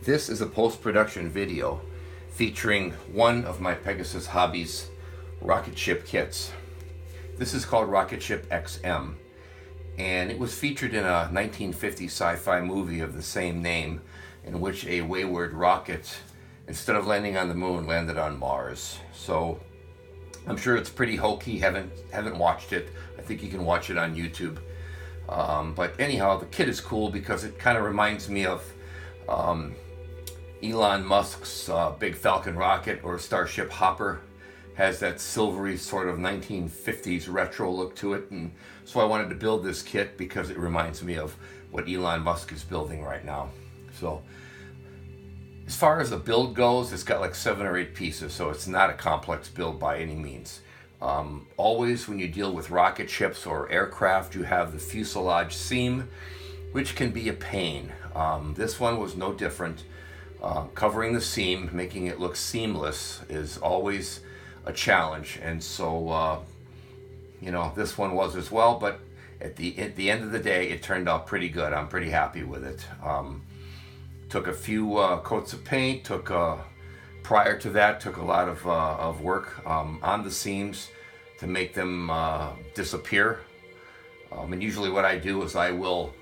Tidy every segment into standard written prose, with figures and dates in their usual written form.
This is a post-production video featuring one of my Pegasus Hobbies Rocketship kits. This is called Rocketship XM, and it was featured in a 1950 sci-fi movie of the same name, in which a wayward rocket, instead of landing on the moon, landed on Mars. So I'm sure it's pretty hokey. Haven't watched it. I think you can watch it on YouTube. But anyhow, the kit is cool because it kind of reminds me of Elon Musk's big Falcon rocket, or Starship Hopper. Has that silvery sort of 1950s retro look to it, and so I wanted to build this kit because it reminds me of what Elon Musk is building right now. So as far as the build goes, it's got like 7 or 8 pieces, so it's not a complex build by any means. Always when you deal with rocket ships or aircraft, you have the fuselage seam, which can be a pain. This one was no different. Covering the seam, making it look seamless, is always a challenge, and so this one was as well. But at the end of the day, it turned out pretty good. I'm pretty happy with it. Took a few coats of paint. Prior to that, took a lot of work on the seams to make them disappear. And usually what I do is I will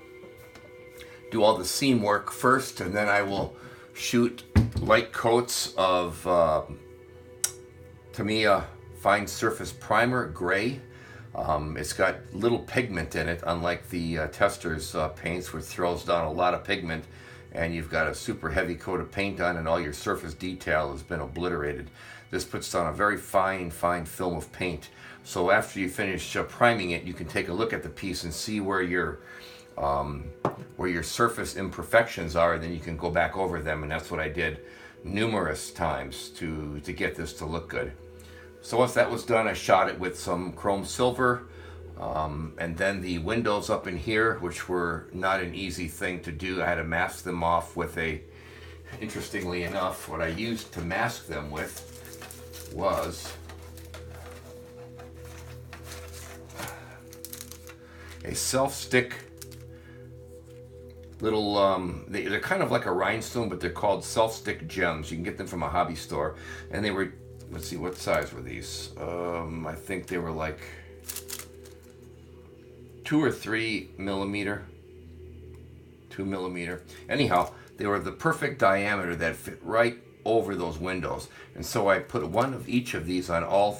do all the seam work first, and then I will shoot light coats of Tamiya Fine Surface Primer Gray. It's got little pigment in it, unlike the Testors paints, which throws down a lot of pigment, and you've got a super heavy coat of paint on and all your surface detail has been obliterated. This puts down a very fine film of paint. So after you finish priming it, you can take a look at the piece and see where your surface imperfections are, and then you can go back over them, and that's what I did numerous times to get this to look good. So once that was done, I shot it with some chrome silver, and then the windows up in here, which were not an easy thing to do. I had to mask them off with interestingly enough, what I used to mask them with was a self-stick little, they're kind of like a rhinestone, but they're called self-stick gems. You can get them from a hobby store, and they were, let's see, what size were these? I think they were like 2 or 3 millimeter, 2 millimeter. Anyhow, they were the perfect diameter that fit right over those windows, and so I put one of each of these on all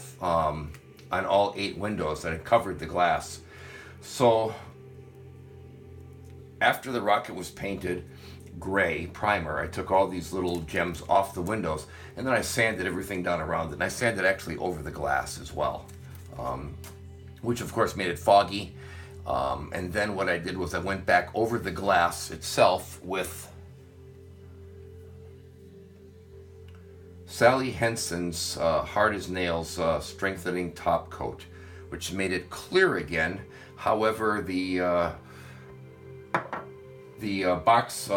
8 windows, and it covered the glass. So after the rocket was painted gray primer, I took all these little gems off the windows, and then I sanded everything down around it. And I sanded actually over the glass as well, which of course made it foggy. And then what I did was I went back over the glass itself with Sally Henson's Hard as Nails Strengthening Top Coat, which made it clear again. However, the box,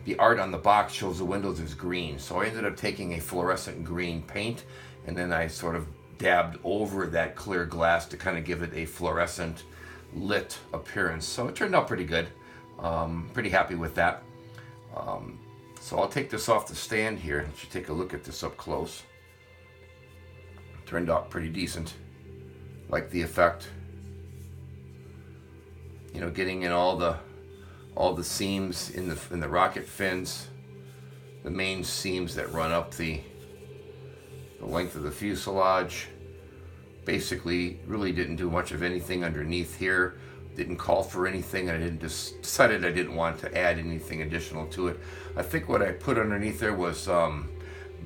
the art on the box shows the windows as green, so I ended up taking a fluorescent green paint, and then I sort of dabbed over that clear glass to kind of give it a fluorescent lit appearance. So it turned out pretty good. Pretty happy with that. So I'll take this off the stand here and let you take a look at this up close. Turned out pretty decent. Like the effect. Getting in all the seams in the rocket fins, the main seams that run up the length of the fuselage. Basically, really didn't do much of anything underneath here. Didn't call for anything. I decided I didn't want to add anything additional to it. I think what I put underneath there was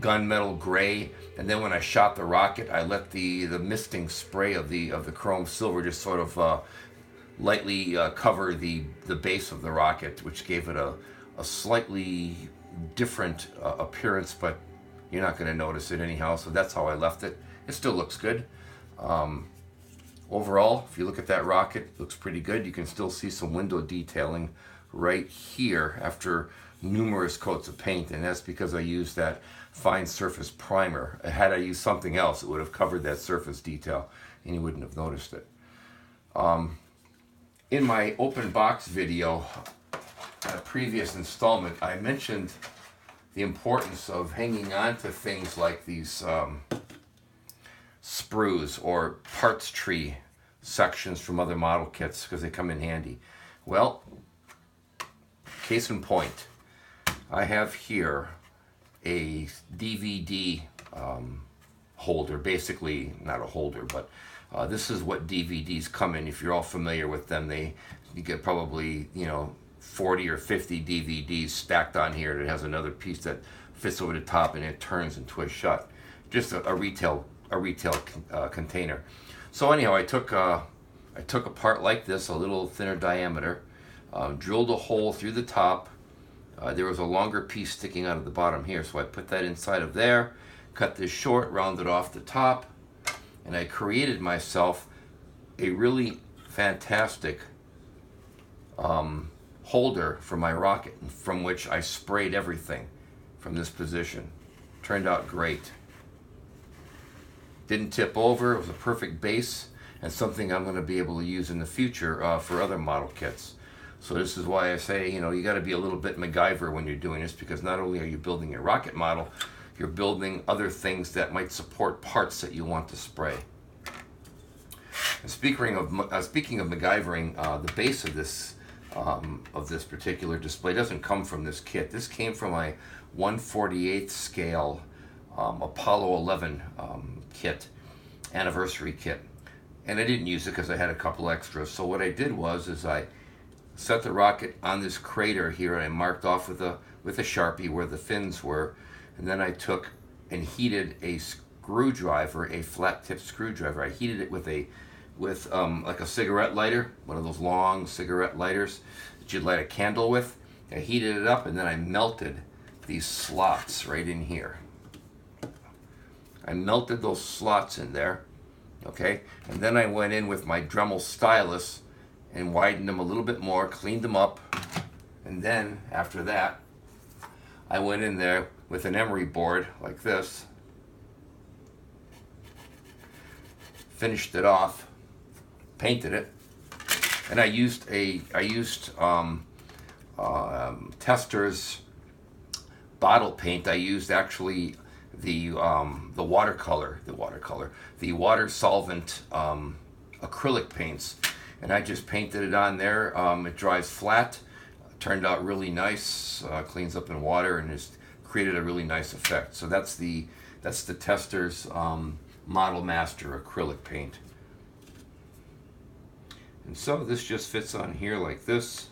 gunmetal gray, and then when I shot the rocket, I let the misting spray of the chrome silver just sort of lightly cover the base of the rocket, which gave it a slightly different appearance, but you're not going to notice it anyhow, so that's how I left it. It still looks good. Overall, if you look at that rocket, it looks pretty good. You can still see some window detailing right here after numerous coats of paint, and that's because I used that fine surface primer. Had I used something else, it would have covered that surface detail and you wouldn't have noticed it. In my open box video, a previous installment, I mentioned the importance of hanging on to things like these sprues or parts tree sections from other model kits because they come in handy. Well, case in point, I have here a DVD holder, basically not a holder, but this is what DVDs come in. If you're all familiar with them, you get probably 40 or 50 DVDs stacked on here. It has another piece that fits over the top and it turns and twists shut. Just a retail container. So anyhow, I took a part like this, a little thinner diameter, drilled a hole through the top. There was a longer piece sticking out of the bottom here, so I put that inside of there, cut this short, rounded off the top, and I created myself a really fantastic holder for my rocket, from which I sprayed everything from this position. Turned out great. Didn't tip over. It was a perfect base and something I'm going to be able to use in the future for other model kits. So this is why I say, you got to be a little bit MacGyver when you're doing this, because not only are you building your rocket model, you're building other things that might support parts that you want to spray. And speaking of MacGyvering, the base of this particular display doesn't come from this kit. This came from my 1/48 scale Apollo 11 kit, anniversary kit, and I didn't use it because I had a couple extras. So what I did was I set the rocket on this crater here, and I marked off with a Sharpie where the fins were, and then I took and heated a screwdriver, a flat tip screwdriver. I heated it with like a cigarette lighter, one of those long cigarette lighters that you'd light a candle with. I heated it up, and then I melted these slots right in here. I melted those slots in there, okay? And then I went in with my Dremel stylus and widened them a little bit more, cleaned them up, and then after that, I went in there with an emery board like this, finished it off, painted it, and I used Tester's bottle paint. I used actually the water solvent acrylic paints, and I just painted it on there. It dries flat, turned out really nice, cleans up in water, and has created a really nice effect. So that's the Tester's Model Master acrylic paint. And so this just fits on here like this,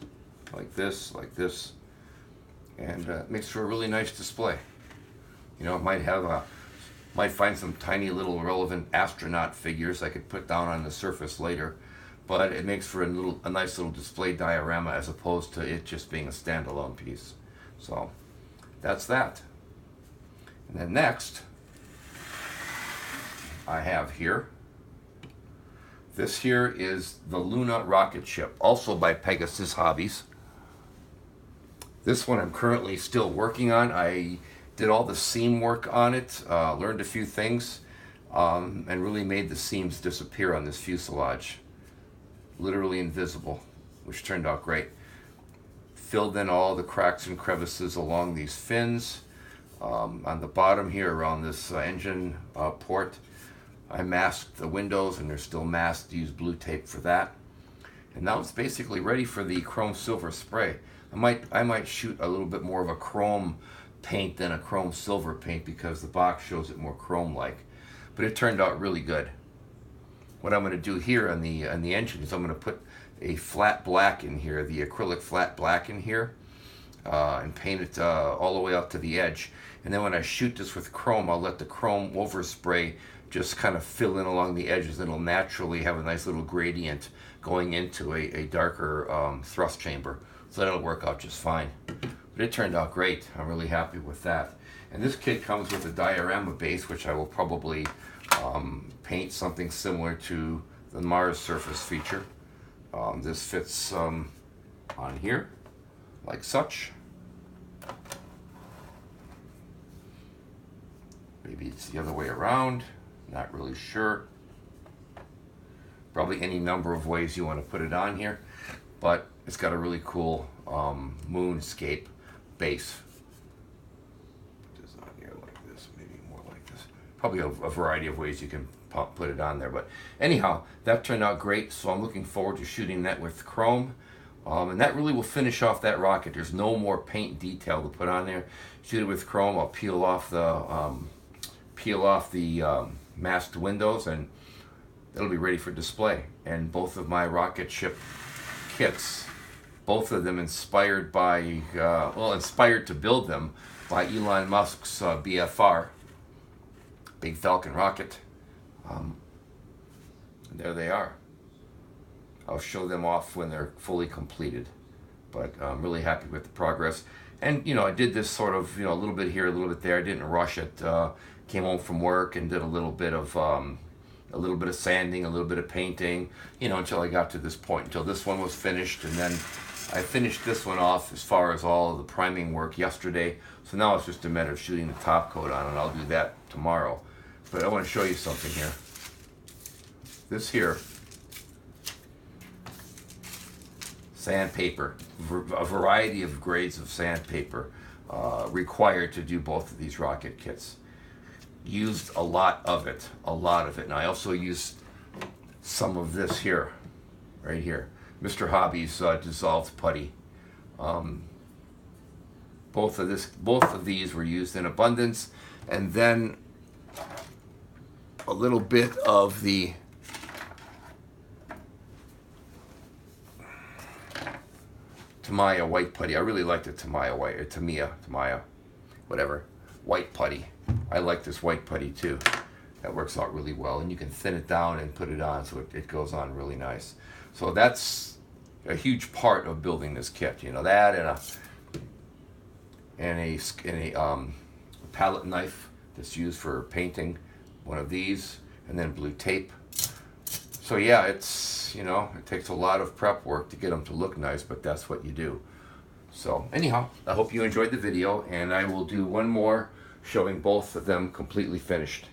like this, like this, and makes for a really nice display. Might find some tiny little relevant astronaut figures I could put down on the surface later, but it makes for a nice little display diorama as opposed to it just being a standalone piece. So that's that. And then next, I have here, this here is the Luna Rocketship, also by Pegasus Hobbies. This one I'm currently still working on. I did all the seam work on it, learned a few things, and really made the seams disappear on this fuselage. Literally invisible, which turned out great. Filled in all the cracks and crevices along these fins. On the bottom here around this engine port, I masked the windows, and they're still masked. Used blue tape for that. And now it's basically ready for the chrome silver spray. I might shoot a little bit more of a chrome paint than a chrome silver paint because the box shows it more chrome-like. But it turned out really good. What I'm going to do here on the engine is I'm going to put a flat black in here, the acrylic flat black in here, and paint it all the way out to the edge. And then when I shoot this with chrome, I'll let the chrome overspray just kind of fill in along the edges, and it'll naturally have a nice little gradient going into a darker thrust chamber. So that'll work out just fine. But it turned out great. I'm really happy with that. And this kit comes with a diorama base, which I will probably paint something similar to the Mars surface feature. This fits on here, like such. Maybe it's the other way around, not really sure. Probably any number of ways you want to put it on here, but it's got a really cool moonscape base. probably a variety of ways you can put it on there. But anyhow, that turned out great, so I'm looking forward to shooting that with chrome. And that really will finish off that rocket. There's no more paint detail to put on there. Shoot it with chrome. I'll peel off the masked windows, and it'll be ready for display. And both of my Rocketship kits, both of them inspired by, inspired to build them by Elon Musk's BFR, Big Falcon Rocket. There they are. I'll show them off when they're fully completed, but I'm really happy with the progress. And I did this sort of a little bit here, a little bit there. I didn't rush it. Came home from work and did a little bit of sanding, a little bit of painting, until I got to this point, until this one was finished. And then I finished this one off as far as all of the priming work yesterday. So now it's just a matter of shooting the top coat on, and I'll do that tomorrow. But I want to show you something here. This here, sandpaper, a variety of grades of sandpaper required to do both of these rocket kits. Used a lot of it. And I also used some of this here, right here, Mr. Hobbies dissolved putty. Both of these were used in abundance, and then a little bit of the Tamiya white putty. I really like the Tamiya white, or Tamiya, whatever, white putty. I like this white putty too. That works out really well, and you can thin it down and put it on, so it goes on really nice. So that's a huge part of building this kit. That and a palette knife that's used for painting, one of these, and then blue tape. So yeah, it's it takes a lot of prep work to get them to look nice, but that's what you do. So anyhow, I hope you enjoyed the video, and I will do one more showing both of them completely finished.